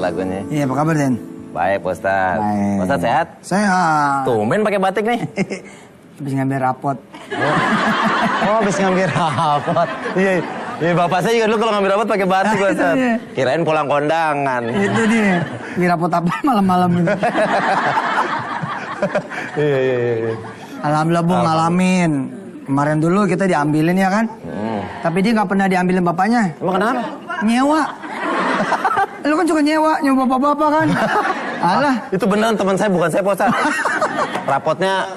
Lagunya. Iya, apa kabar, Den? Baik, Pak Ustadz. Pak Ustadz sehat? Sehat. Tumben pakai batik nih. Habis ngambil rapot. Oh, habis ngambil rapot. Iya, iya, bapak saya juga dulu kalau ngambil rapot pakai batik, Pak Ustadz. Kirain pulang kondangan. Itu dia. Ngambil rapot apa malam-malam ini? Iya. Alhamdulillah, Bu, ngalamin. Kemarin dulu kita diambilin ya kan? Tapi dia nggak pernah diambilin bapaknya. Emang kenapa? Nyewa. Lu kan juga nyewa bapak-bapak kan? Alah. Itu beneran teman saya, bukan saya, Pak Ustadz. Rapotnya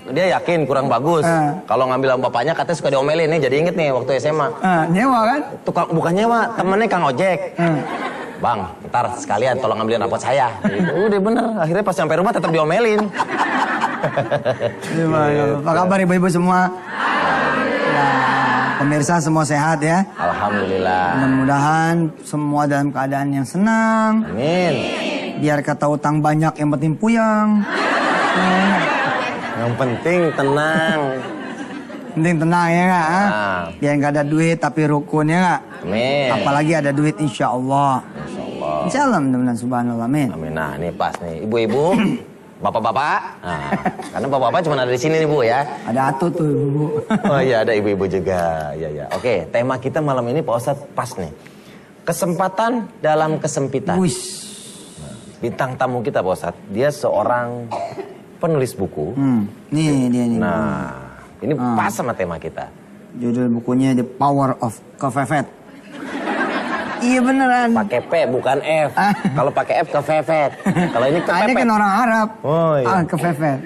dia yakin kurang bagus. Kalau ngambil sama bapaknya katanya suka diomelin nih, jadi inget nih waktu SMA. Nyewa kan? Tukang, bukan nyewa, temennya Kang Ojek. Bang, ntar sekalian tolong ngambilin rapot saya. Gitu. Udah bener, akhirnya pas sampai rumah tetap diomelin. Apa kabar ibu-ibu semua? Pemirsa semua sehat ya? Alhamdulillah. Mudah-mudahan semua dalam keadaan yang senang. Amin. Biar kata utang banyak yang penting puyeng. Yang penting tenang. Penting tenang ya nggak? Biar nggak ada duit tapi rukun ya nggak? Amin. Apalagi ada duit insya Allah. Insya Allah. Insya Allah mudah-mudahan subhanallah amin. Amin. Nah ini pas nih ibu-ibu. Bapak-bapak, nah, karena bapak-bapak cuma ada di sini nih Bu ya. Ada Atu tuh ibu. Oh iya ada ibu-ibu juga, ya. Oke, tema kita malam ini Pak Ustadz pas nih. Kesempatan dalam kesempitan. Wish. Nah, bintang tamu kita Pak Ustadz, dia seorang penulis buku. Nih dia nih. Nah, ini pas sama tema kita. Judul bukunya The Power of Kefefet. Iya beneran. Pakai P bukan F. Kalau pakai F kefefet. Kalau ini kepepet. Ini kan orang Arab. Oh iya. Kefefet.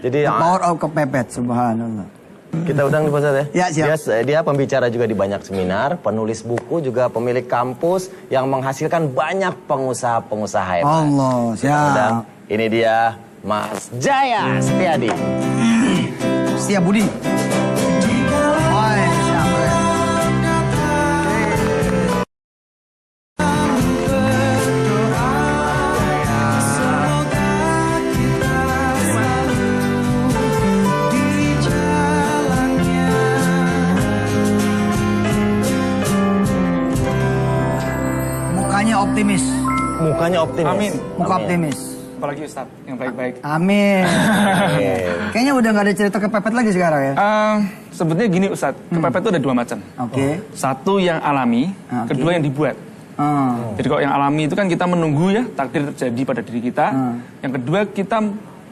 Jadi The Power of Kefefet, subhanallah. Kita undang nih Pak Ustadz ya. Ya siap. Dia pembicara juga di banyak seminar, penulis buku, juga pemilik kampus yang menghasilkan banyak pengusaha-pengusaha hebat. Allah, siap. Ini dia Mas Jaya Setiadi. Setia Budi. Optimis. Mukanya optimis. Amin. Muka optimis. Apalagi Ustadz yang baik-baik. Amin. Kayaknya udah nggak ada cerita kepepet lagi sekarang ya. Sebetulnya gini Ustadz, kepepet itu ada dua macam. Oke. Satu yang alami, kedua yang dibuat. Jadi kalau yang alami itu kan kita menunggu ya takdir terjadi pada diri kita. Yang kedua kita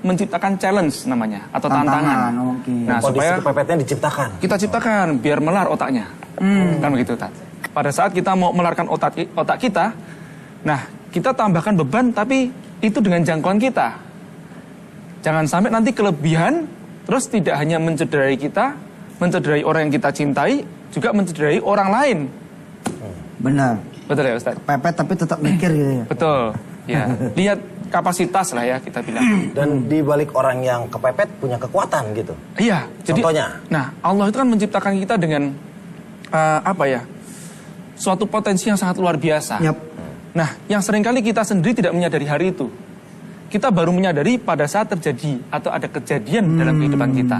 menciptakan challenge namanya atau tantangan. Nah supaya kepepetnya diciptakan. Kita ciptakan biar melar otaknya. Kan begitu Ustadz. Pada saat kita mau melarkan otak kita, nah kita tambahkan beban tapi itu dengan jangkauan kita. Jangan sampai nanti kelebihan terus tidak hanya mencederai kita, mencederai orang yang kita cintai, juga mencederai orang lain. Benar. Betul ya Ustadz? Pepet tapi tetap mikir gitu ya. Betul. Ya, lihat kapasitas lah ya kita bilang. Dan di balik orang yang kepepet punya kekuatan gitu. Iya. Contohnya? Jadi, nah Allah itu kan menciptakan kita dengan suatu potensi yang sangat luar biasa. Yep. Nah, yang seringkali kita sendiri tidak menyadari hari itu. Kita baru menyadari pada saat terjadi atau ada kejadian dalam kehidupan kita.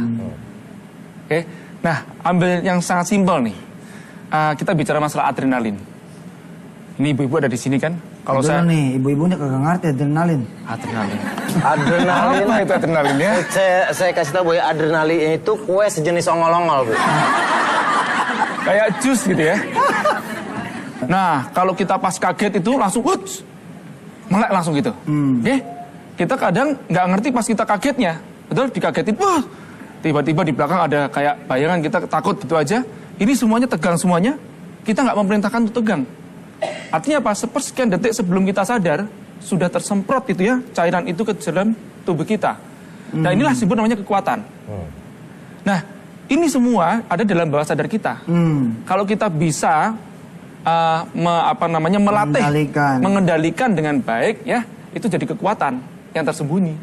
Oke. Nah, ambil yang sangat simpel nih. Kita bicara masalah adrenalin. Ini ibu-ibu ada di sini kan? Kalau saya nih, ibu-ibunya kagak ngerti adrenalin. Adrenalin. Adrenalin. Apa itu adrenalinnya? Saya kasih tahu Bu ya, adrenalin itu kue sejenis ongol-ongol Bu. Kayak jus gitu ya. Nah, kalau kita pas kaget itu langsung melek langsung gitu. Oke? Kita kadang nggak ngerti pas kita kagetnya. Betul? Dikagetin, wah, tiba-tiba di belakang ada kayak bayangan, kita takut gitu aja. Ini semuanya tegang semuanya. Kita nggak memerintahkan untuk tegang. Artinya apa? Sepersekian detik sebelum kita sadar, sudah tersemprot gitu ya, cairan itu ke dalam tubuh kita. Nah, inilah disebut namanya kekuatan. Nah, ini semua ada dalam bawah sadar kita. Kalau kita bisa melatih, mengendalikan dengan baik, ya, itu jadi kekuatan yang tersembunyi.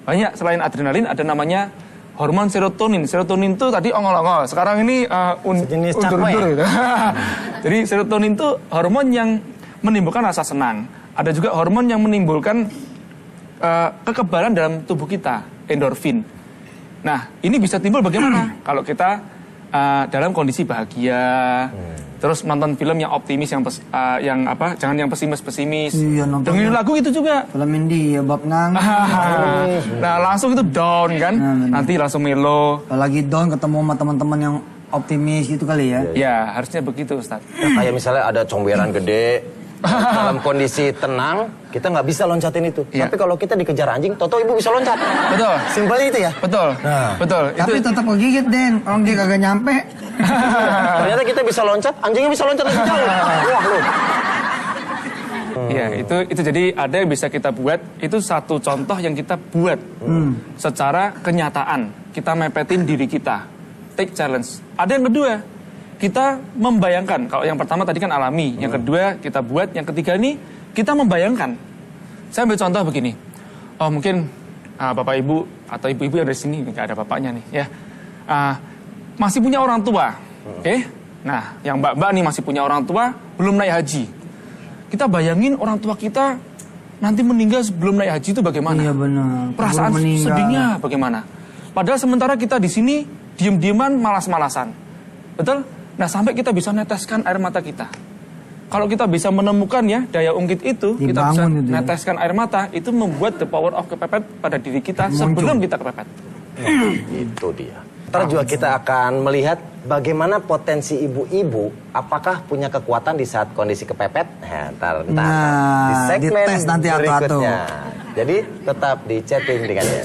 Banyak selain adrenalin ada namanya hormon serotonin. Serotonin itu tadi ongol-ongol. Sekarang ini sejenis undur-undur. Jadi serotonin itu hormon yang menimbulkan rasa senang. Ada juga hormon yang menimbulkan kekebalan dalam tubuh kita, endorfin. Nah, ini bisa timbul bagaimana? Kalau kita dalam kondisi bahagia, terus nonton film yang optimis, jangan yang pesimis. Iya, dengerin lagu itu juga. Film India, bab nangis. Nah, langsung itu down kan, nanti langsung melo. Lagi down ketemu sama teman-teman yang optimis gitu kali ya. Ya, harusnya begitu, Ustaz. Kayak misalnya ada comberan gede, dalam kondisi tenang, kita nggak bisa loncatin itu. Ya. Tapi kalau kita dikejar anjing, toto ibu bisa loncat. Betul. Simpelnya itu ya. Betul. Nah. Betul. Tapi tetap kegigit, Den. Kalau dia kagak nyampe. Ternyata kita bisa loncat, anjingnya bisa loncat lebih jauh. Wah, lu. Iya, itu jadi ada yang bisa kita buat. Itu satu contoh yang kita buat secara kenyataan. Kita mepetin diri kita. Take challenge. Ada yang kedua, kita membayangkan. Kalau yang pertama tadi kan alami, yang kedua kita buat, yang ketiga ini kita membayangkan. Saya ambil contoh begini. Oh, mungkin bapak ibu atau ibu-ibu yang dari sini nggak ada bapaknya nih, ya. Masih punya orang tua, oke? Nah, yang mbak-mbak nih masih punya orang tua, belum naik haji. Kita bayangin orang tua kita nanti meninggal sebelum naik haji itu bagaimana? Iya benar. Perasaan sedihnya bagaimana? Padahal sementara kita di sini diem-dieman, malas-malasan, betul? Nah, sampai kita bisa neteskan air mata kita. Kalau kita bisa menemukan ya daya ungkit itu, kita bisa neteskan air mata, itu membuat the power of kepepet pada diri kita sebelum kita kepepet. Itu dia. Ntar juga kita akan melihat bagaimana potensi ibu-ibu, apakah punya kekuatan di saat kondisi kepepet. Nah, di segmen dites nanti berikutnya. Jadi tetap di chatting dengannya.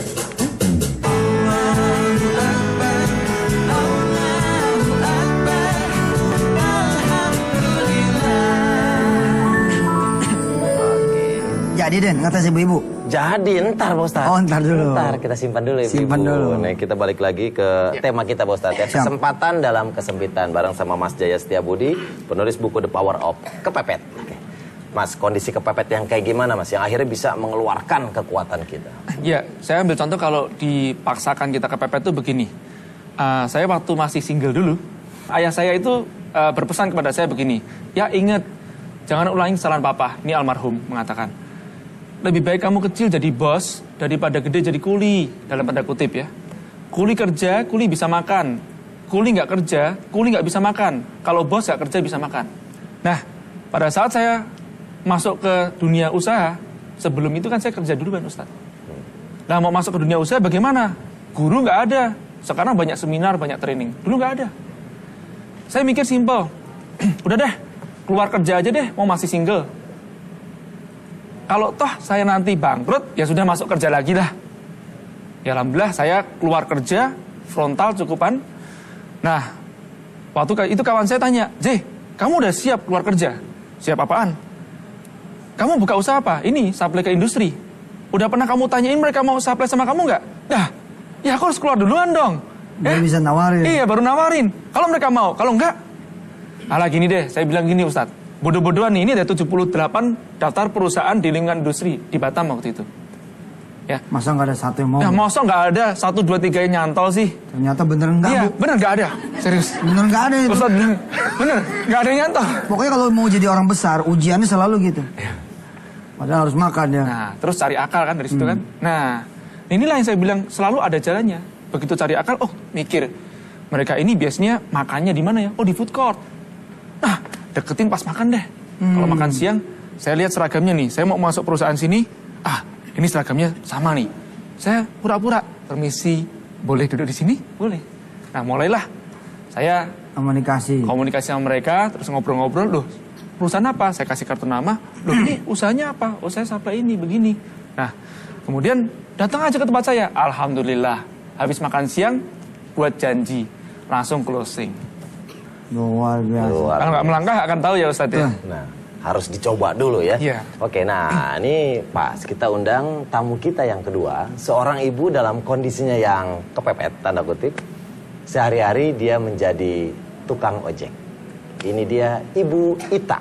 Jadi, Den, kata si ibu-ibu. Jadi ntar Pak Ustadz. Oh, ntar dulu. Ntar kita simpan dulu ibu. Simpan dulu. Nah, kita balik lagi ke tema kita Pak Ustadz ya. Kesempatan dalam kesempitan bareng sama Mas Jaya Setiabudi, penulis buku The Power of Kepepet. Oke. Mas, kondisi kepepet yang kayak gimana Mas? Yang akhirnya bisa mengeluarkan kekuatan kita. Ya, saya ambil contoh kalau dipaksakan kita kepepet itu begini. Saya waktu masih single dulu, ayah saya itu berpesan kepada saya begini. Ya ingat, jangan ulangi kesalahan papa. Ini almarhum mengatakan. Lebih baik kamu kecil jadi bos daripada gede jadi kuli, dalam tanda kutip ya. Kuli kerja, kuli bisa makan. Kuli nggak kerja, kuli nggak bisa makan. Kalau bos nggak kerja bisa makan. Nah, pada saat saya masuk ke dunia usaha, sebelum itu kan saya kerja dulu kan Ustadz. Nah, mau masuk ke dunia usaha bagaimana? Guru nggak ada. Sekarang banyak seminar, banyak training. Dulu nggak ada. Saya mikir simpel. Udah deh, keluar kerja aja deh, mau masih single. Kalau toh saya nanti bangkrut, ya sudah masuk kerja lagi lah. Ya alhamdulillah saya keluar kerja, frontal cukupan. Nah, waktu itu kawan saya tanya, J, kamu udah siap keluar kerja? Siap apaan? Kamu buka usaha apa? Ini, supply ke industri. Udah pernah kamu tanyain mereka mau supply sama kamu nggak? Dah, ya aku harus keluar duluan dong. Baru bisa nawarin. Iya, baru nawarin. Kalau mereka mau, kalau enggak, alah gini deh, saya bilang gini Ustadz. Bodoh-bodohan nih, ini ada 78 daftar perusahaan di lingkungan industri di Batam waktu itu. Ya. Masa nggak ada satu yang mau? Ya, masa nggak ada 1, 2, 3 yang nyantol sih? Ternyata bener nggak, Iya, Bu? bener nggak ada. Serius. Bener nggak ada itu. Ustadz, bener, nggak ada yang nyantol. Pokoknya kalau mau jadi orang besar, ujiannya selalu gitu. Padahal harus makan ya. Nah, terus cari akal kan dari situ kan. Nah, inilah yang saya bilang, selalu ada jalannya. Begitu cari akal, oh mikir. Mereka ini biasanya makannya di mana ya? Oh, di food court. Nah, deketin pas makan deh. Kalau makan siang, saya lihat seragamnya nih. Saya mau masuk perusahaan sini. Ini seragamnya sama nih. Saya pura-pura, permisi, boleh duduk di sini? Boleh. Nah, mulailah saya komunikasi sama mereka, terus ngobrol-ngobrol. Loh, perusahaan apa? Saya kasih kartu nama. Loh, ini usahanya apa? Oh, saya supply ini, begini. Nah, kemudian datang aja ke tempat saya. Alhamdulillah, habis makan siang, buat janji, langsung closing. Luar biasa. Kalau nggak melangkah akan tahu ya Ustadz ya. Nah, harus dicoba dulu ya. Iya. Oke, nah ini pas kita undang tamu kita yang kedua, seorang ibu dalam kondisinya yang kepepet, tanda kutip. Sehari-hari dia menjadi tukang ojek. Ini dia Ibu Ita.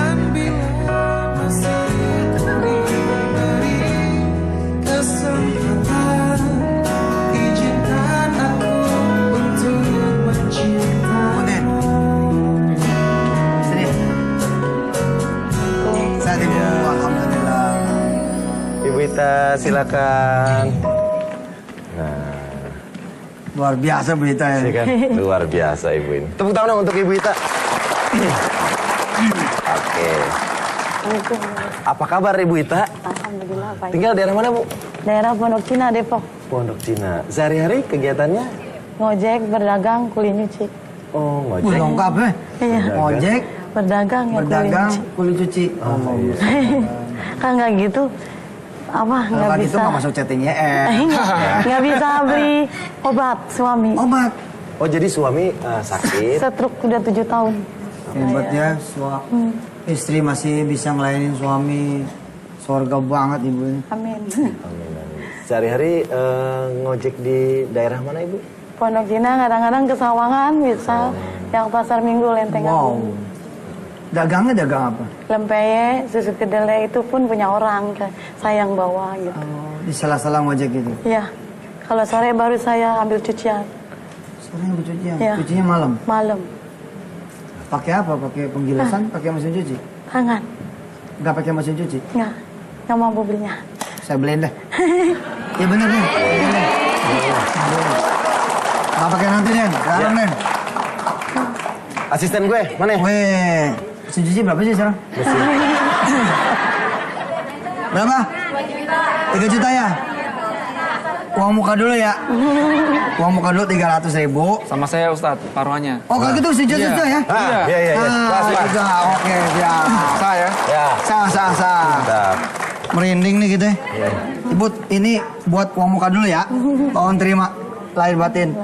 Kemudian. Sini. Sehat Ibu, alhamdulillah. Ibu Ita, silakan. Luar biasa Bu Ita ya. Ini kan luar biasa Ibu ini. Tepuk tangan dong untuk Ibu Ita. Oke. Apa kabar Ibu Ita? Alhamdulillah baik. Tinggal daerah mana Bu? Daerah Pondok Cina, Depok. Pondok Cina. Sehari-hari kegiatannya? Ngojek, berdagang, kuli nyuci. Oh, Wih, ngojek. lengkap ya. Iya. Ojek, Berdagang ya berdagang, kuli kulit cuci. Oh, nyuci. Kan nggak gitu. Apa kalau nggak gitu bisa? nggak masuk chattingnya. Nggak bisa beli obat suami. Obat. Oh, jadi suami sakit. Stroke udah 7 tahun. Hebat ya, istri masih bisa ngelayanin suami. Sorga banget Ibu ini. Amin. Amin, amin. Sehari-hari ngojek di daerah mana Ibu? Pondok Cina kadang-kadang ke Sawangan bisa. Yang pasar Minggu Lenteng Wow. Agung. Dagangnya dagang apa? Lempeye, susu kedelai itu pun punya orang. Saya yang bawa gitu. Oh, di sela-sela ngojek gitu. Iya. Kalau sore baru saya ambil cucian. Sore nggak cucian, Iya. cucinya malam. Malam. Pakai apa? Pakai penggilasan? Pakai mesin cuci? Tangan. Nggak pakai mesin cuci? Nggak mampu belinya. Saya beliin deh. Ya bener nih. Nggak pakai nanti nih, sekarang nih. Asisten gue, mana? Weh, mesin cuci berapa sih sekarang? Berapa? 3 juta ya? Uang muka dulu ya? Uang muka dulu 300.000. Sama saya Ustadz, taruhannya. Oh kalau gitu sejuta ya? Ah, iya, iya, iya. Ah, sejuta, oke siap. Saya. Ya. Sah. Mantap. Merinding nih kita. Ibu, ini buat uang muka dulu ya. Tolong terima, lahir batin.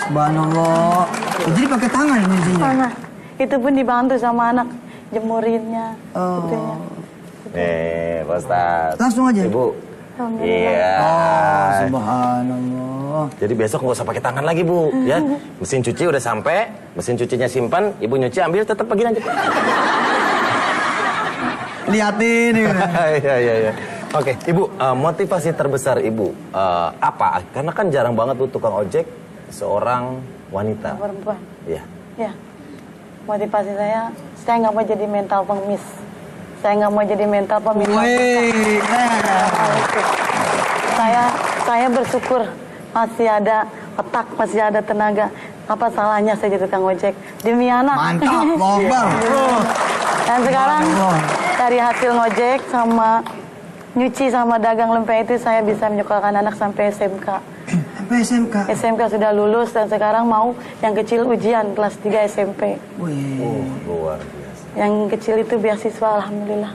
Subhanallah. Jadi pakai tangan ini isinya. Tangan. Itu pun dibantu sama anak jemurinnya. Oh. Itunya. Pak Ustadz. Langsung aja. Ibu. Alhamdulillah. Iya. Oh, subhanallah. Jadi besok nggak usah pakai tangan lagi Bu, ya. Mesin cuci udah sampai, mesin cucinya simpan, Ibu nyuci ambil tetap pergi aja. Liatin nih. Iya. Oke, Ibu, motivasi terbesar Ibu apa? Karena kan jarang banget Bu tukang ojek seorang wanita. Perempuan. Iya. Ya. Motivasi saya nggak mau jadi mental pengemis. Saya nggak mau jadi mental pemimpin. Wih, Saya bersyukur masih ada otak, masih ada tenaga. Apa salahnya saya jadi tukang ojek demi anak? mantap, lombar. Dan sekarang dari hasil ngojek sama nyuci sama dagang lempeng itu saya bisa menyekolahkan anak sampai SMK. Sampai SMK. SMK sudah lulus dan sekarang mau yang kecil ujian kelas 3 SMP. Wih. Luar biasa. Yang kecil itu beasiswa, alhamdulillah.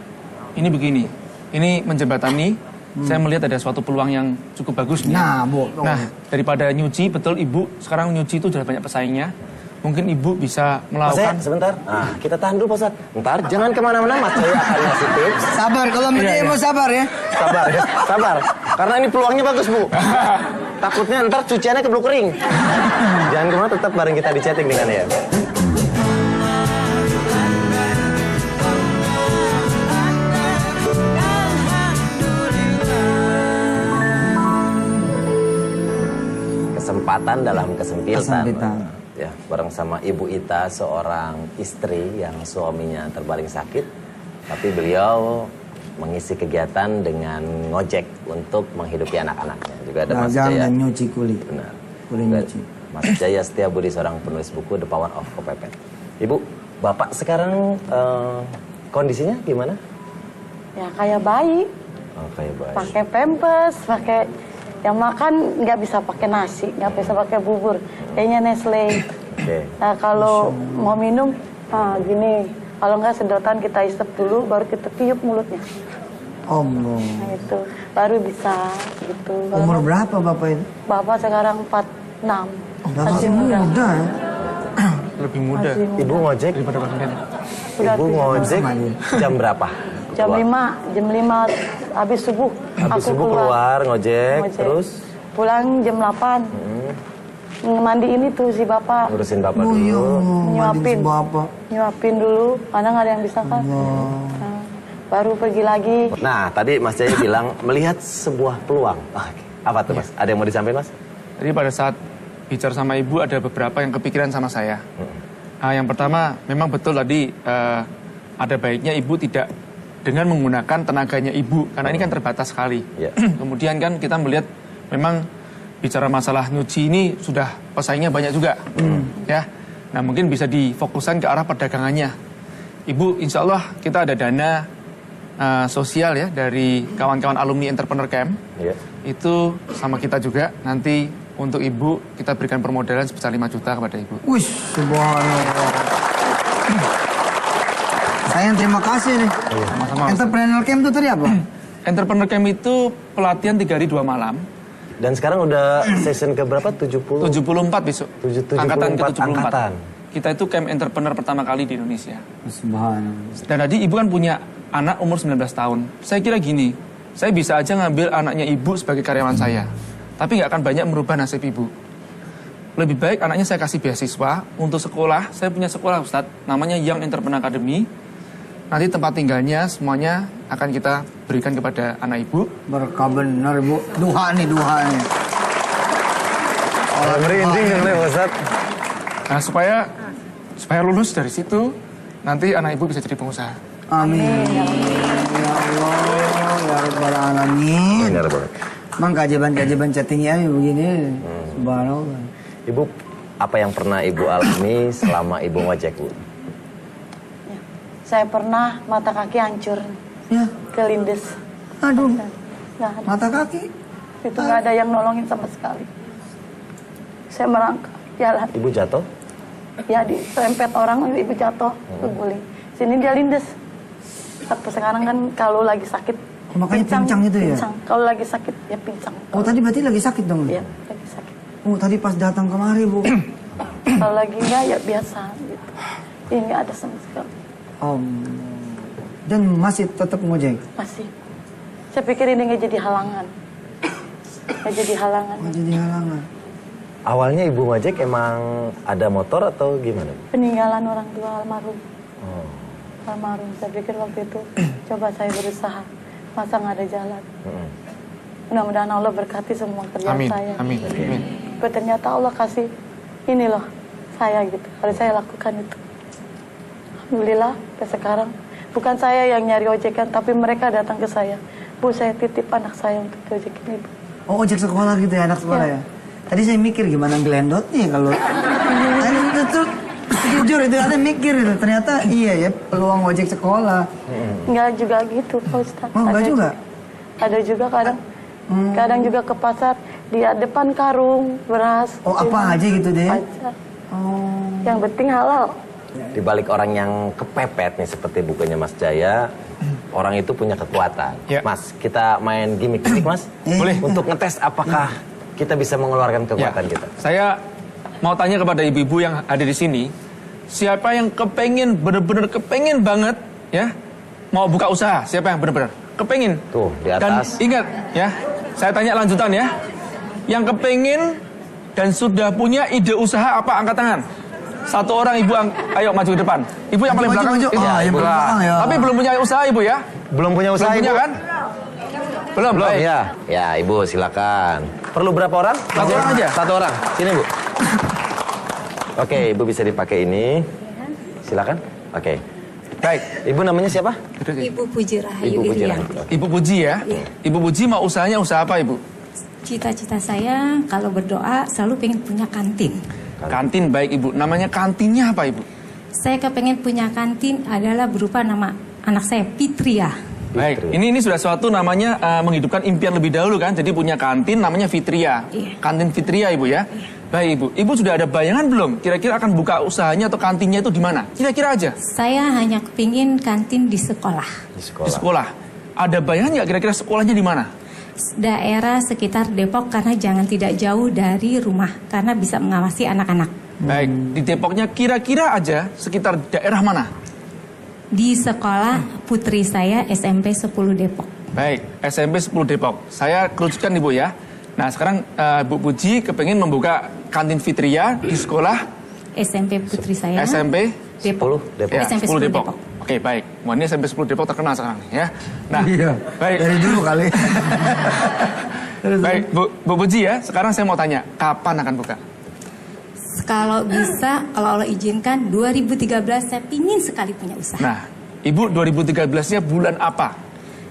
Ini begini, ini menjembatani, saya melihat ada suatu peluang yang cukup bagus nih. Nah, Bu. Nah, daripada nyuci, betul Ibu, sekarang nyuci itu sudah banyak pesaingnya. Mungkin Ibu bisa Mas saya, melakukan... sebentar. Nah, kita tahan dulu Pak Ustadz. Ntar jangan kemana-mana, Mas Jaya akan ngasih tips. Sabar, kalau mau sabar ya. Sabar ya, sabar. Karena ini peluangnya bagus Bu. Takutnya ntar cuciannya keburu kering. Jangan kemana, tetap bareng kita di chatting dengan ya. Kesempatan dalam kesempitan. Ya, bareng sama Ibu Ita, seorang istri yang suaminya terbaring sakit, tapi beliau mengisi kegiatan dengan ngojek untuk menghidupi anak-anaknya. Juga ada Mas Dagang Jaya. dan nyuci kulit. Benar. Kulit Juga nyuci. Mas Jaya Setiabudi, seorang penulis buku The Power of Kepepet. Ibu, Bapak sekarang kondisinya gimana? Ya kayak bayi, Oh, kayak baik. pakai pampers, pakai yang makan nggak bisa pakai nasi, nggak bisa pakai bubur, kayaknya Nestle. Oke. Nah, kalau mau minum, gini, kalau nggak sedotan kita isep dulu, baru kita tiup mulutnya. Allah. Nah itu, baru bisa gitu. Umur berapa Bapak itu? Bapak sekarang 46. Masih muda ya. Lebih muda. Masih muda. Ibu ngojek Daripada Pak Surian. Udah Ibu ngojek sama dia. jam berapa? Jam Keluar. 5 habis subuh. Habis aku subuh keluar ngojek, Ngojek. terus Pulang jam 8. mandiin itu si bapak. Ngurusin bapak Oh iya, dulu. mandiin si bapak. Nyuapin dulu, kadang ada yang bisa kan. Nah, baru pergi lagi. Nah, tadi Mas Jaya bilang melihat sebuah peluang. Oke. Apa tuh Mas? Ada yang mau disampaikan Mas? Jadi pada saat bicara sama ibu ada beberapa yang kepikiran sama saya. Yang pertama memang betul tadi ada baiknya ibu tidak dengan menggunakan tenaganya ibu karena ini kan terbatas sekali. Ya. Kemudian kan kita melihat memang bicara masalah nyuci ini sudah pesaingnya banyak juga. Ya. Nah mungkin bisa difokuskan ke arah perdagangannya. Ibu insya Allah kita ada dana sosial ya dari kawan-kawan alumni Entrepreneur Camp. Iya. Itu sama kita juga. Nanti untuk ibu kita berikan permodalan sebesar 5 juta kepada ibu. Wih, subhanallah. Sayang terima kasih nih. Sama-sama. Mas. Entrepreneur Camp itu tadi apa? Entrepreneur Camp itu pelatihan 3 hari 2 malam. Dan sekarang udah season ke berapa? 70? 74 besok. 74 Angkatan ke-74. angkatan. Kita itu camp entrepreneur pertama kali di Indonesia. Subhanallah. Dan tadi ibu kan punya anak umur 19 tahun. Saya kira gini, saya bisa aja ngambil anaknya ibu sebagai karyawan saya. Tapi nggak akan banyak merubah nasib ibu. Lebih baik anaknya saya kasih beasiswa untuk sekolah. Saya punya sekolah Ustadz, namanya Young Entrepreneur Academy. Nanti tempat tinggalnya semuanya akan kita berikan kepada anak ibu. Berkah benar Bu. Duha nih. Merinding nih Ustaz. Nah supaya lulus dari situ, nanti anak ibu bisa jadi pengusaha. Amin. Ya Allah, ya Rabbal Alamin. Benar banget. Mang keajaiban chattingnya begini. Subhanallah. Ibu, apa yang pernah Ibu alami selama Ibu ngojek, Bu? Saya pernah mata kaki hancur, Ya, kelindes. aduh, Nggak ada. mata kaki. Itu nggak ada yang nolongin sama sekali. Saya merangkak jalan. Ibu jatuh? Ya diserempet orang, ibu jatuh, keguling. Sini dia lindes. Tapi sekarang kan kalau lagi sakit, Makanya pincang itu ya? Pincang. Kalau lagi sakit, ya pincang. Oh tadi berarti lagi sakit dong? Iya, lagi sakit. Oh tadi pas datang kemari Bu. Kalau lagi enggak, ya biasa gitu. Ini nggak ada sama sekali. Dan masih tetap ngojek? Masih. Saya pikir ini nggak jadi halangan. Nggak jadi halangan. Oh jadi halangan. Awalnya Ibu ngojek emang ada motor atau gimana? Peninggalan orang tua almarhum. Oh. Almarhum. Saya pikir waktu itu, coba saya berusaha. Masa nggak ada jalan. Mudah-mudahan Allah berkati semua kerjaan Amin, saya. amin, amin. Tapi ternyata Allah kasih ini loh saya gitu. Harus saya lakukan itu. Alhamdulillah sampai sekarang. Bukan saya yang nyari ojekan, tapi mereka datang ke saya. Bu, saya titip anak saya untuk ojekin ibu. Oh ojek sekolah gitu ya anak sekolah ya? Tadi saya mikir gimana gelendot nih kalau... Tadi itu jujur itu ada mikir itu. Ternyata iya ya peluang ojek sekolah. Enggak juga gitu Pak Ustadz. Oh enggak juga? Ada juga kadang. Kadang juga ke pasar, di depan karung, beras. Oh apa aja gitu deh? Aja. Oh. Yang penting halal. Di balik orang yang kepepet nih seperti bukunya Mas Jaya, orang itu punya kekuatan. Ya. Mas, kita main gimmick-gimmick Mas? Boleh. Untuk ngetes apakah kita bisa mengeluarkan kekuatan kita. Saya mau tanya kepada ibu-ibu yang ada di sini, siapa yang kepengen, bener-bener kepengen banget, ya, mau buka usaha? Siapa yang bener-bener kepengen? Tuh, di Dan atas. ingat, ya, saya tanya lanjutan ya, yang kepengen dan sudah punya ide usaha apa? Angkat tangan. Satu orang ibu, ayo maju ke depan. Ibu yang paling belakang. Maju. Iya, Ah, yang ibu. belakang ya. Tapi belum punya usaha ibu ya? Belum punya usaha, Belum punya Ibu? kan? Belum. Belum, Baik. ya. Ya, Ibu silakan. Perlu berapa orang? Satu orang aja. Satu orang. Sini, Bu. Oke, Ibu bisa dipakai ini. Silakan. Oke. Baik. Ibu namanya siapa? Ibu Puji Rahayu Ibu Puji Irianti. Rahayu. Ibu Puji ya? Iya. Ibu Puji mau usahanya usaha apa ibu? Cita-cita saya kalau berdoa selalu pengen punya kantin. Kantin baik ibu. Namanya kantinnya apa ibu? Saya kepengen punya kantin adalah berupa nama anak saya Fitria. Baik, ini sudah suatu namanya menghidupkan impian lebih dahulu kan. Jadi punya kantin namanya Fitria. Iya. Kantin Fitria ibu ya. Baik ibu. Ibu sudah ada bayangan belum? Kira-kira akan buka usahanya atau kantinnya itu di mana? Kira-kira aja. Saya hanya kepingin kantin di sekolah. Di Di sekolah. Ada bayangan nggak kira-kira sekolahnya di mana? Daerah sekitar Depok karena jangan tidak jauh dari rumah karena bisa mengawasi anak-anak. Baik, di Depoknya kira-kira aja sekitar daerah mana? Di sekolah putri saya SMP 10 Depok. Baik, SMP 10 Depok. Saya kerucutkan ibu ya. Nah sekarang Bu Puji kepengen membuka kantin Fitria di sekolah SMP putri saya. SMP 10 Depok. ya, SMP 10 10 Depok. Depok. Oke, baik. Wah, ini SMP 10 Depok terkenal sekarang nih, ya. Nah, Iya. baik. Dari dulu kali. Baik, Bu Puji ya. Sekarang saya mau tanya, kapan akan buka? Kalau bisa, kalau Allah izinkan 2013 saya pingin sekali punya usaha. Nah, Ibu 2013-nya bulan apa?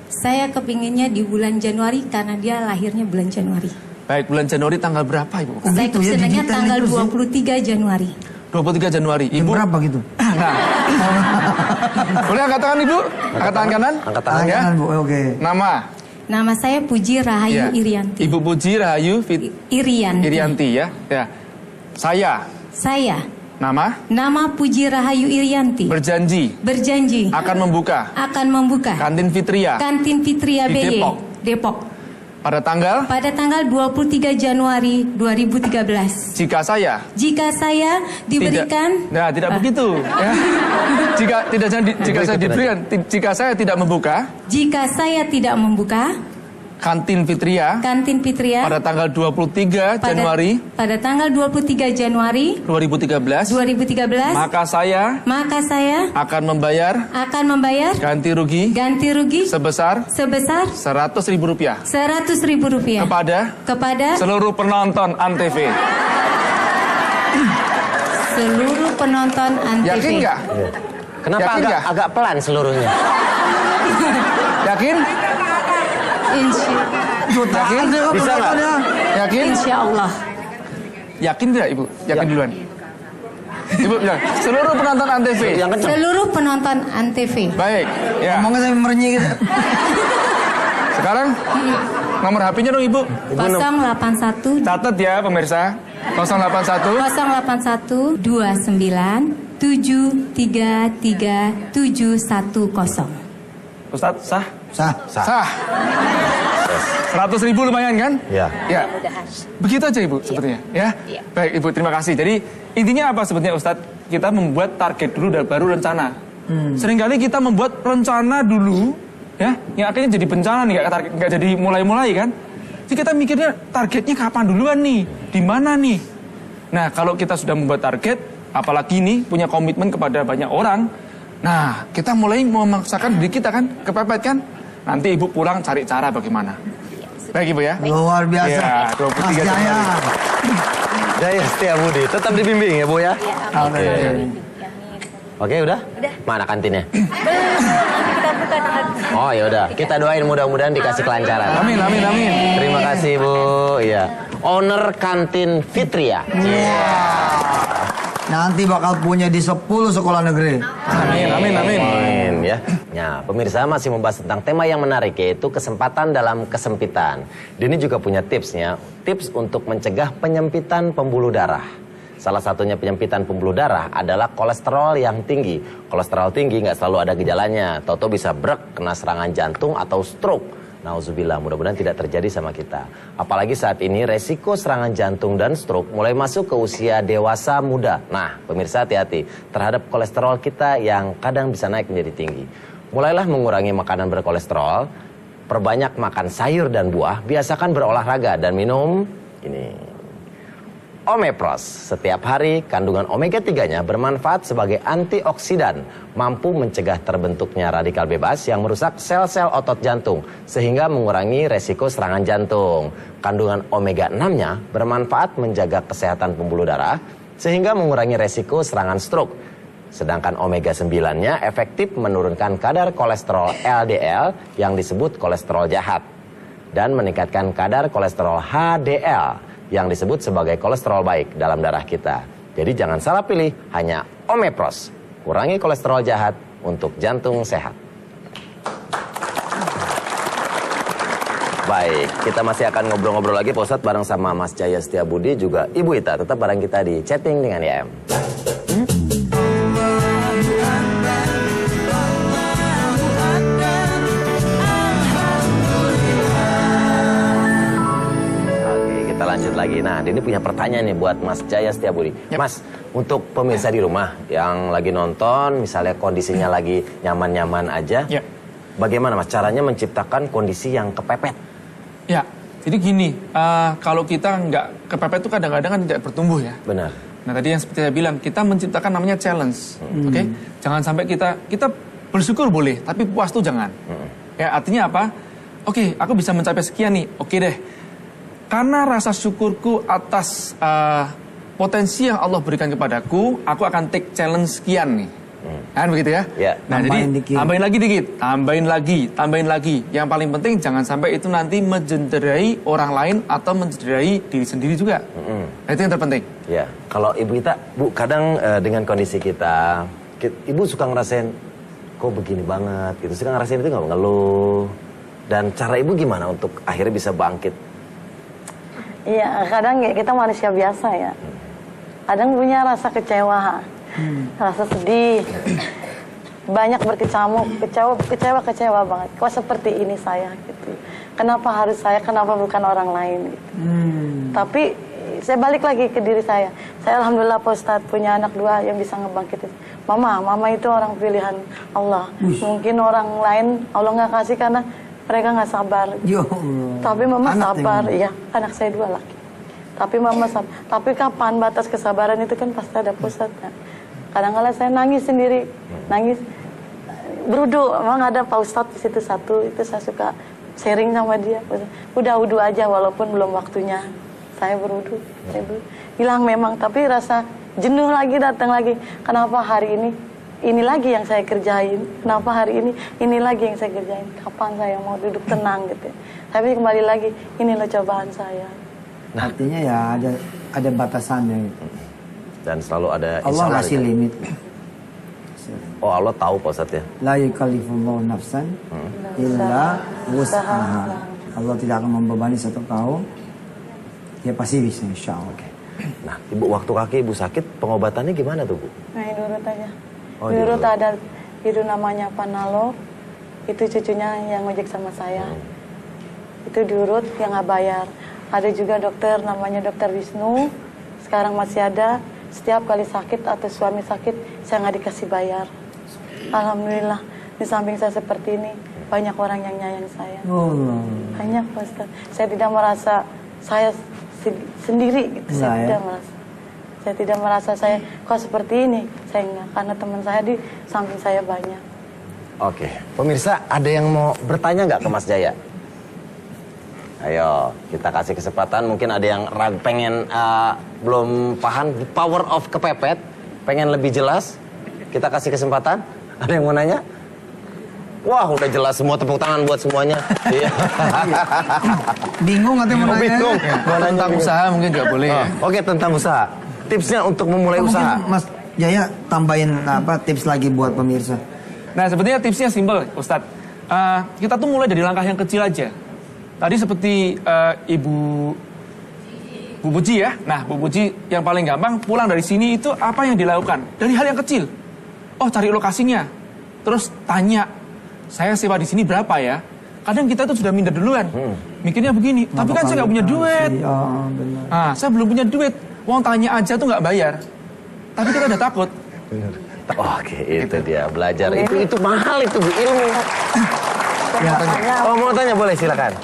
Saya kepinginnya di bulan Januari karena dia lahirnya bulan Januari. Baik, bulan Januari tanggal berapa, Ibu? Oh, Saya gitu ya, kesenangnya digital tanggal itu sih. 23 Januari. 23 Januari. Jam Ibu berapa gitu? Nah. Boleh angkat tangan, Ibu? Angkat tangan kanan? Angkat tangan ya. Bu. Oke. Nama? Nama saya Puji Rahayu Ya. Irianti. Ibu Puji Rahayu Irianti. Irianti ya. Ya. Saya. Nama Puji Rahayu Irianti. Berjanji Berjanji akan membuka akan membuka kantin Fitria Kantin Fitria Di BY Depok. Depok pada tanggal pada tanggal 23 Januari 2013. jika saya Jika saya diberikan tidak begitu ya. Jika saya tidak membuka jika saya tidak membuka kantin Fitria Kantin Fitria pada tanggal 23 Januari pada tanggal 23 Januari 2013 maka saya akan membayar ganti rugi sebesar Rp100.000 kepada seluruh penonton Antv. seluruh penonton Antv. Yakin nggak? Kenapa Yakin nggak? agak pelan seluruhnya? Yakin? Jutaan deh kok Bisa nggak? penontonnya. Yakin? Insya Allah. Yakin tidak, Ibu? Yakin Ya. duluan. Ibu bilang, seluruh penonton Antv. Yang kencang. Seluruh penonton Antv. Baik, ya. Ngomongnya sampai merenyih gitu. Sekarang nomor HP-nya dong, Ibu. 081 Catat ya, pemirsa. 081 081 29 733 710. Ustadz, sah? Sah. Sah. 100.000 lumayan kan? Ya. Ya. Begitu aja Ibu sebetulnya ya. Baik Ibu, terima kasih. Jadi intinya apa sebetulnya Ustadz? Kita membuat target dulu dan baru rencana. Seringkali kita membuat rencana dulu ya, yang akhirnya jadi bencana nih, nggak jadi mulai-mulai kan. Jadi kita mikirnya targetnya kapan duluan nih, di mana nih. Nah kalau kita sudah membuat target, apalagi nih punya komitmen kepada banyak orang, nah kita mulai memaksakan diri kita kan, kepepet kan. Nanti Ibu pulang cari cara bagaimana. Baik Ibu ya. Luar biasa. Ya, Mas 23 Jaya. Januari. Jaya Setiabudi, tetap dibimbing ya Bu ya? Oke. Oke udah? Mana kantinnya? Oh ya udah, kita doain mudah-mudahan dikasih kelancaran. Amin, amin, amin. Terima kasih Bu. Iya. Owner kantin Fitria. Nanti bakal punya di 10 sekolah negeri. Amin, amin, amin. Amin ya. Nah, pemirsa masih membahas tentang tema yang menarik, yaitu kesempatan dalam kesempitan. Dini juga punya tipsnya, tips untuk mencegah penyempitan pembuluh darah. Salah satunya penyempitan pembuluh darah adalah kolesterol yang tinggi. Kolesterol tinggi nggak selalu ada gejalanya, tahu-tahu bisa brek, kena serangan jantung atau stroke. Nauzubillah, mudah-mudahan tidak terjadi sama kita. Apalagi saat ini resiko serangan jantung dan stroke mulai masuk ke usia dewasa muda. Nah, pemirsa hati-hati terhadap kolesterol kita yang kadang bisa naik menjadi tinggi. Mulailah mengurangi makanan berkolesterol, perbanyak makan sayur dan buah, biasakan berolahraga dan minum ini. Omepros. Setiap hari kandungan omega 3-nya bermanfaat sebagai antioksidan, mampu mencegah terbentuknya radikal bebas yang merusak sel-sel otot jantung sehingga mengurangi resiko serangan jantung. Kandungan omega 6-nya bermanfaat menjaga kesehatan pembuluh darah sehingga mengurangi resiko serangan stroke. Sedangkan omega 9-nya efektif menurunkan kadar kolesterol LDL yang disebut kolesterol jahat dan meningkatkan kadar kolesterol HDL yang disebut sebagai kolesterol baik dalam darah kita. Jadi jangan salah pilih, hanya Omepros. Kurangi kolesterol jahat untuk jantung sehat. Baik, kita masih akan ngobrol-ngobrol lagi Pak Ustadz bareng sama Mas Jaya Setiabudi juga Ibu Ita. Tetap bareng kita di Chatting dengan YM. Lanjut lagi. Nah, ini punya pertanyaan nih buat Mas Jaya Setiabudi. Yep. Mas, untuk pemirsa di rumah yang lagi nonton, misalnya kondisinya lagi nyaman-nyaman aja, Yep. bagaimana Mas caranya menciptakan kondisi yang kepepet? Ya, Jadi gini, kalau kita nggak kepepet itu kadang-kadang kan tidak bertumbuh ya. Benar. Nah tadi yang seperti saya bilang, kita menciptakan namanya challenge, oke? Jangan sampai kita bersyukur boleh, tapi puas tuh jangan. Ya artinya apa? Oke, aku bisa mencapai sekian nih, oke deh. Karena rasa syukurku atas potensi yang Allah berikan kepadaku, aku akan take challenge sekian nih. Kan begitu ya? Ya. Nah Tambahin jadi dikit. tambahin lagi dikit, tambahin lagi. Yang paling penting jangan sampai itu nanti mencederai orang lain atau mencederai diri sendiri juga. Nah, itu yang terpenting. Ya, kalau Ibu Ita, Bu, kadang dengan kondisi kita, Ibu suka ngerasain, kok begini banget, gitu. Suka ngerasain itu nggak ngeluh. Dan cara Ibu gimana untuk akhirnya bisa bangkit? Iya, kadang ya kita manusia biasa ya. Kadang punya rasa kecewa, rasa sedih, banyak berkecamuk, kecewa banget. Kok seperti ini saya gitu. Kenapa harus saya? Kenapa bukan orang lain? Gitu. Tapi saya balik lagi ke diri saya. Saya alhamdulillah Pak Ustadz punya anak 2 yang bisa ngebangkitin. Mama itu orang pilihan Allah. Mungkin orang lain Allah nggak kasih karena mereka nggak sabar. Yo. Tapi mama Anak sabar, yang- iya. Anak saya 2 laki. Tapi mama sabar. Tapi kapan batas kesabaran itu kan pasti ada pusatnya. Kadang-kadang saya nangis sendiri, nangis. Berudu, memang ada Pak Ustadz di situ satu. Itu saya suka sharing sama dia. Udah wudu aja walaupun belum waktunya. Saya berudu. Hilang memang, tapi rasa jenuh lagi datang lagi. Kenapa hari ini lagi yang saya kerjain? Kenapa hari ini lagi yang saya kerjain? Kapan saya mau duduk tenang gitu? Tapi kembali lagi, inilah cobaan saya. Artinya ya ada batasannya. Dan selalu ada Allah isalah kasih gitu. limit. Oh, Allah tahu Pak Ustadz ya. La yukallifullahu nafsan illa wus'aha. Allah tidak akan membebani satu kaum. Dia pasti bisa, insya Allah. Nah, Ibu, waktu kaki Ibu sakit, pengobatannya gimana tuh, Bu? Nah, diurut aja. Oh, Diurut diurut. ada itu namanya Panalo. Itu cucunya yang ngojek sama saya. Itu diurut yang nggak bayar. Ada juga dokter namanya Dokter Wisnu. Sekarang masih ada. Setiap kali sakit atau suami sakit, saya nggak dikasih bayar. Alhamdulillah, di samping saya seperti ini, banyak orang yang nyayang saya. Allah. Banyak, Pak Ustaz. Saya tidak merasa saya sendiri gitu. Enggak, Saya ya? tidak merasa. Saya tidak merasa saya kok seperti ini. Saya enggak, karena teman saya di samping saya banyak. Oke, pemirsa, ada yang mau bertanya nggak ke Mas Jaya? Ayo, kita kasih kesempatan. Mungkin ada yang pengen belum paham the power of kepepet, pengen lebih jelas. Kita kasih kesempatan. Ada yang mau nanya? Wah, udah jelas semua, tepuk tangan buat semuanya. Iya. Bingung atau mau nanya? Bingung. Mau nanya Tentang bingung. usaha mungkin juga boleh ya. Oke, tentang usaha. Tipsnya untuk memulai Mungkin usaha. Mas Jaya tambahin tips lagi buat pemirsa. Nah sebetulnya tipsnya simpel Ustadz. Kita tuh mulai dari langkah yang kecil aja. Tadi seperti Bu Puji ya. Nah Bu Puji yang paling gampang pulang dari sini itu apa yang dilakukan? Dari hal yang kecil. Oh cari lokasinya. Terus tanya, saya sewa di sini berapa ya? Kadang kita tuh sudah minder duluan. Mikirnya begini, tapi kan saya nggak punya duit. Oh, benar. Nah saya belum punya duit. Wong tanya aja tuh nggak bayar. Tapi kita udah takut. Oke, itu dia belajar. Itu mahal itu Bu, ilmu. Oh, mau tanya boleh, silakan.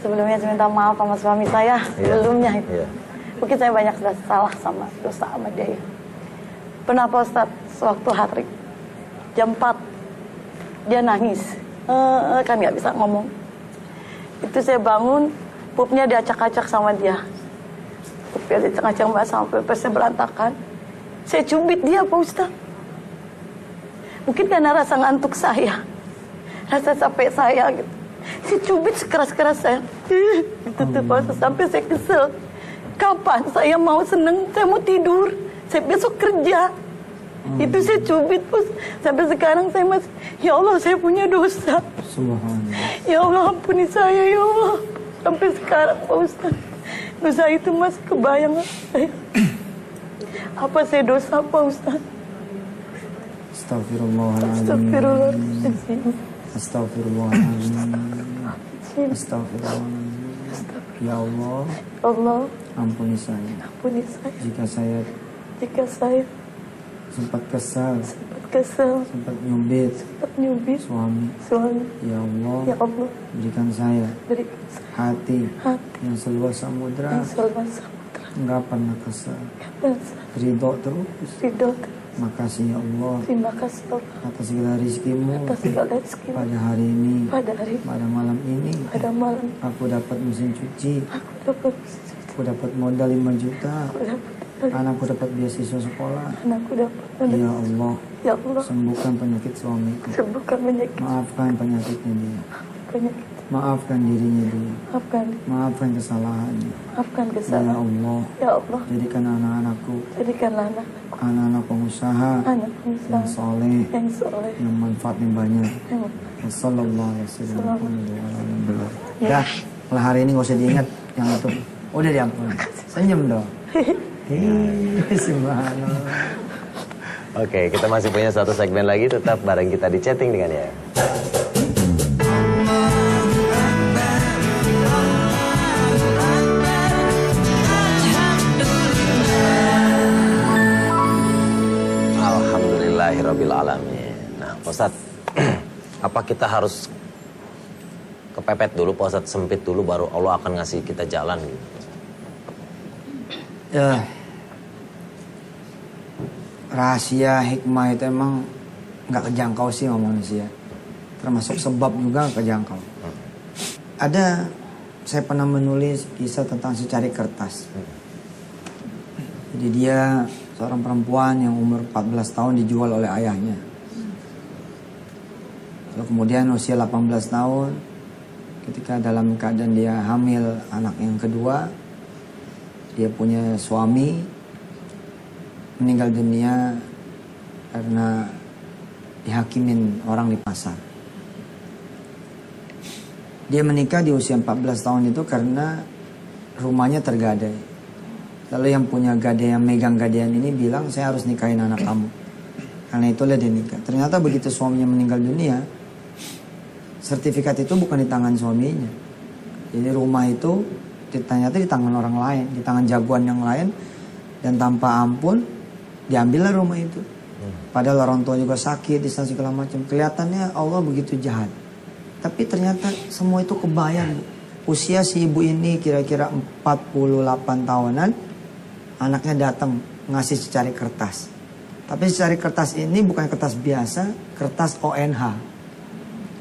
Sebelumnya saya minta maaf sama suami saya. Iya. Sebelumnya itu. Iya. Mungkin saya banyak sudah salah sama dosa sama dia. Pernah Pak Ustadz sewaktu hari jam 4 dia nangis. Kan nggak bisa ngomong. Itu saya bangun, pupnya diacak-acak sama dia. Pupnya diacak-acak mbak sampai pesnya berantakan. Saya cubit dia Pak Ustadz. Mungkin karena rasa ngantuk saya, rasa capek saya gitu. Saya cubit sekeras-keras saya. Gitu tuh Pak Ustadz, sampai saya kesel. Kapan saya mau seneng, saya mau tidur, saya besok kerja. Itu saya cubit Pak Ustadz. Sampai sekarang saya masih, ya Allah saya punya dosa. Subhanallah. Ya Allah ampuni saya ya Allah. Sampai sekarang Pak Ustadz, dosa itu masih kebayang saya. Apa saya dosa Pak Ustadz? Astagfirullahaladzim. Astagfirullahaladzim. Astagfirullahaladzim. Astagfirullahaladzim. Ya Allah, Allah ampuni saya. ampuni saya Jika saya jika saya sempat kesal sempat kesel, sempat nyubit sempat nyubit suami. suami. Ya Allah, Ya Allah, berikan saya berikan saya hati hati yang seluas samudra, yang seluas samudra, enggak pernah kesal, dan ridho terus. ridho. Makasih ya Allah Terima kasih Allah atas segala rizkimu atas segala rezeki pada hari ini, pada hari ini, pada malam ini. pada malam. Aku dapat mesin cuci, Aku dapat aku dapat modal 5 juta, aku dapat anakku dapat beasiswa sekolah. anakku dapat Ya Allah, Ya Allah, sembuhkan penyakit suamiku, sembuhkan penyakit maafkan penyakitnya dia, penyakit, maafkan dirinya dia, maafkan, maafkan kesalahannya. maafkan Ya kesalahan. Allah, Ya Allah, jadikan anak-anakku jadikanlah anak anak-anak pengusaha anak yang pengusaha soleh, yang soleh, yang manfaatnya banyak. yang Wassalamualaikum. Dah, malah hari ini gak usah diingat yang itu. Udah diampun. Senyum dong. Subhanallah. Oke, kita masih punya satu segmen lagi, tetap bareng kita di chatting dengan ya. Alhamdulillahirabbil alamin. Nah, Pak Ustadz, apa kita harus kepepet dulu, Pak Ustadz, sempit dulu baru Allah akan ngasih kita jalan gitu? Ya, rahasia hikmah itu emang nggak kejangkau sih sama manusia. Termasuk sebab juga nggak kejangkau. Ada, saya pernah menulis kisah tentang secari kertas. Jadi dia seorang perempuan yang umur 14 tahun dijual oleh ayahnya. Lalu kemudian usia 18 tahun, ketika dalam keadaan dia hamil anak yang kedua, dia punya suami meninggal dunia karena dihakimin orang di pasar. Dia menikah di usia 14 tahun itu karena rumahnya tergadai. Lalu yang punya gadaian, megang gadaian ini bilang, saya harus nikahin anak kamu. Karena itulah dia nikah. Ternyata begitu suaminya meninggal dunia, sertifikat itu bukan di tangan suaminya. Jadi rumah itu ternyata di tangan orang lain, di tangan jagoan yang lain. Dan tanpa ampun, diambillah rumah itu. Padahal orang tua juga sakit, di sana segala macam. Kelihatannya Allah begitu jahat. Tapi ternyata semua itu kebayang. Usia si ibu ini kira-kira 48 tahunan, anaknya datang ngasih secari kertas. Tapi secari kertas ini bukan kertas biasa, kertas ONH.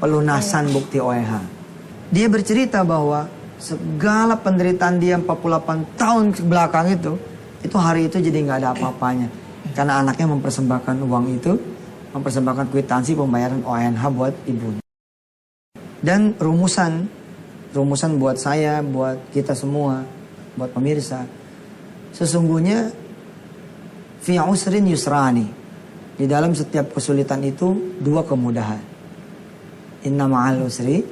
Pelunasan bukti ONH. Dia bercerita bahwa segala penderitaan dia 48 tahun ke belakang itu hari itu jadi nggak ada apa-apanya. Karena anaknya mempersembahkan uang itu, mempersembahkan kwitansi pembayaran ONH buat ibunya. Dan rumusan buat saya, buat kita semua, buat pemirsa, sesungguhnya fi usrin yusrani. Di dalam setiap kesulitan itu dua kemudahan. Inna ma'al usri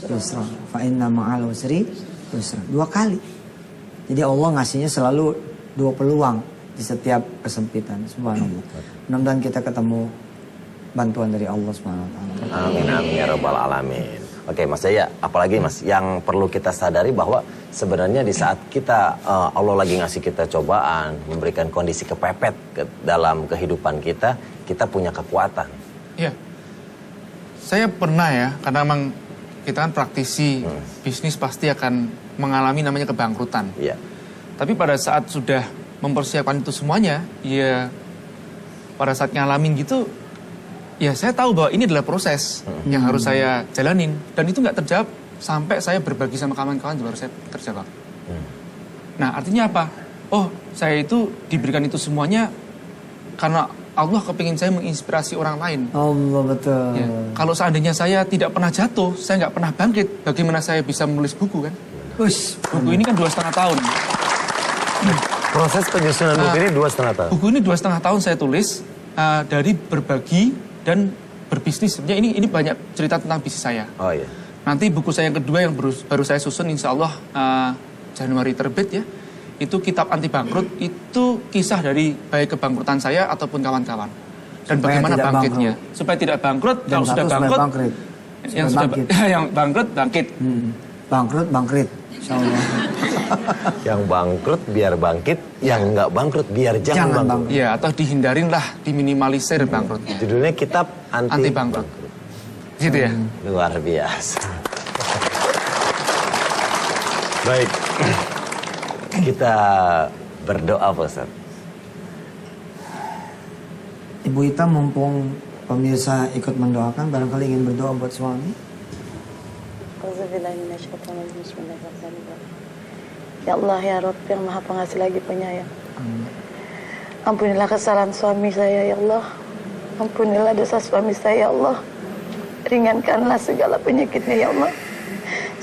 yusra, fa inna ma'al usri yusra. 2 kali. Jadi Allah ngasihnya selalu 2 peluang di setiap kesempitan. Subhanallah. Mudah-mudahan kita ketemu bantuan dari Allah Subhanahu wa taala. Amin amin ya rabbal alamin. Oke Mas Jaya, apalagi Mas yang perlu kita sadari bahwa sebenarnya di saat kita Allah lagi ngasih kita cobaan, memberikan kondisi kepepet dalam kehidupan kita punya kekuatan. Iya. Saya pernah ya, karena memang kita kan praktisi bisnis pasti akan mengalami namanya kebangkrutan. Iya. Tapi pada saat sudah mempersiapkan itu semuanya, ya pada saat ngalamin gitu, ya saya tahu bahwa ini adalah proses yang harus saya jalanin. Dan itu nggak terjawab sampai saya berbagi sama kawan-kawan baru saya terjawab. Nah artinya apa? Oh saya itu diberikan itu semuanya karena Allah kepingin saya menginspirasi orang lain. Allah betul. Ya. Kalau seandainya saya tidak pernah jatuh, saya nggak pernah bangkit, bagaimana saya bisa menulis buku kan? Buku ini kan 2,5 tahun. Proses penyusunan buku ini 2,5 tahun. Buku ini 2,5 tahun saya tulis dari berbagi dan berbisnis. Sebenarnya ini banyak cerita tentang bisnis saya. Oh iya. Nanti buku saya yang kedua yang baru saya susun insya Allah Januari terbit ya. Itu kitab anti bangkrut, itu kisah dari baik kebangkrutan saya ataupun kawan-kawan. Dan Supaya bagaimana tidak bangkitnya. bangkrut. Supaya tidak bangkrut, Dan kalau sudah bangkrut, bangkrut. yang sudah bangkit. yang bangkrut bangkit. Bangkrut, bangkit. Insyaallah. Yang bangkrut biar bangkit, yang nggak bangkrut biar jangan bangkrut. Ya, atau dihindarin lah, diminimalisir bangkrutnya. Judulnya kitab Anti bangkrut. Gitu ya. Luar biasa. Baik, kita berdoa Pak Ustadz. Ibu Ita mumpung pemirsa ikut mendoakan, barangkali ingin berdoa buat suami. Auzubillahiminasyaitonirrajim. Bismillahirrahmanirrahim. Ya Allah ya Rabb yang Maha Pengasih lagi Penyayang. Ampunilah kesalahan suami saya ya Allah. Ampunilah dosa suami saya ya Allah. Ringankanlah segala penyakitnya ya Allah.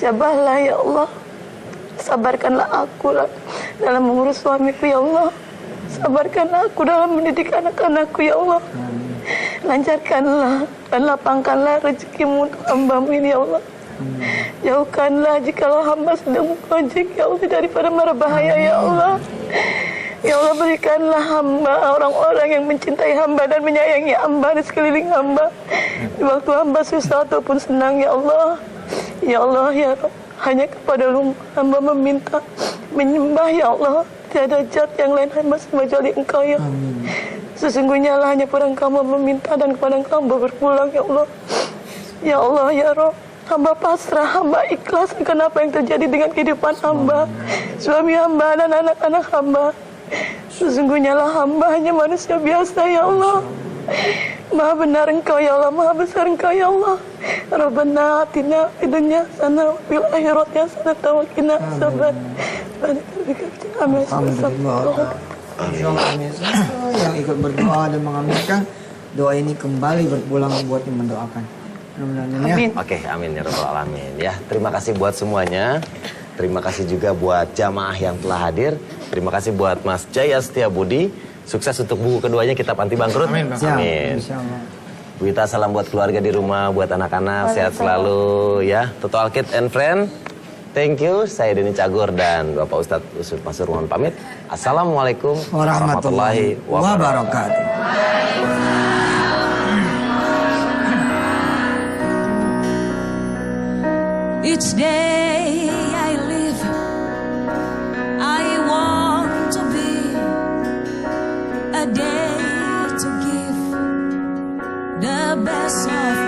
Jabahlah ya Allah. Sabarkanlah aku dalam mengurus suamiku ya Allah. Sabarkanlah aku dalam mendidik anak-anakku ya Allah. Lancarkanlah dan lapangkanlah rezekimu untuk hamba-Mu ini ya Allah. Jauhkanlah jikalau hamba sedang mengojek ya Allah daripada mara bahaya ya Allah. Ya Allah, berikanlah hamba orang-orang yang mencintai hamba dan menyayangi hamba di sekeliling hamba. Di waktu hamba susah ataupun senang ya Allah. Ya Allah ya Rabb, hanya kepada-Mu hamba meminta, menyembah ya Allah. Tiada zat yang lain hamba kecuali Engkau ya. Sesungguhnya lah hanya pada Engkau meminta dan kepada Engkau hamba berpulang ya Allah. Ya Allah ya Rabb, hamba pasrah, hamba ikhlas akan apa yang terjadi dengan kehidupan hamba, suami hamba dan anak-anak hamba. Sesungguhnya lah hamba hanya manusia biasa ya Allah. Maha benar Engkau ya Allah, maha besar Engkau ya Allah. Rabbana atina fid dunya hasanah wa fil akhirati hasanah wa qina adzaban. Amin. Alhamdulillah. Insyaallah pemirsa yang ikut berdoa dan mengaminkan doa ini kembali berpulang buat yang mendoakan. Mudah-mudahan ya. Oke, amin ya rabbal alamin. Ya, terima kasih buat semuanya. Terima kasih juga buat jamaah yang telah hadir. Terima kasih buat Mas Jaya Setiabudi. Sukses untuk buku keduanya, Kitab Anti Bangkrut. Amin, Bang. Amin. Insyaallah. Bu Ita, salam buat keluarga di rumah, buat anak-anak, sehat selalu ya. Total Kid and Friend. Thank you. Saya Denny Cagur dan Bapak Ustadz Yusuf Pasuruan pamit. Assalamualaikum Warahmatullahi wabarakatuh. Each day I live, I want to be a day to give the best of